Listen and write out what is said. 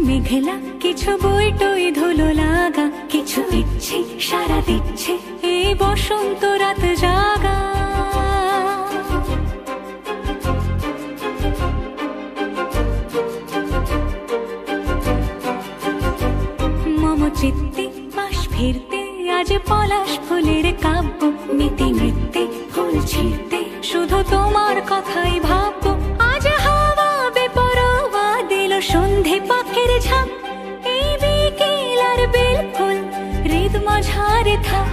মেঘলা, কিছু বই টই ধুলো লাগা, কিছু ইচ্ছে সারা দিচ্ছে এই বসন্ত রাত জাগা। মম চিত্তে পাশ ফিরতে আজ পলাশ ফুলের কাব্য, নীতি নৃত্যে ফুল ছিঁড়তে শুধু তোমার কথাই ভাববো। আজ হাওয়া বেপরোয়া দিল সন্ধে পাখের ঝাঁক, এই বিকেল আর বিলকুল হৃদ মাঝারে থাক।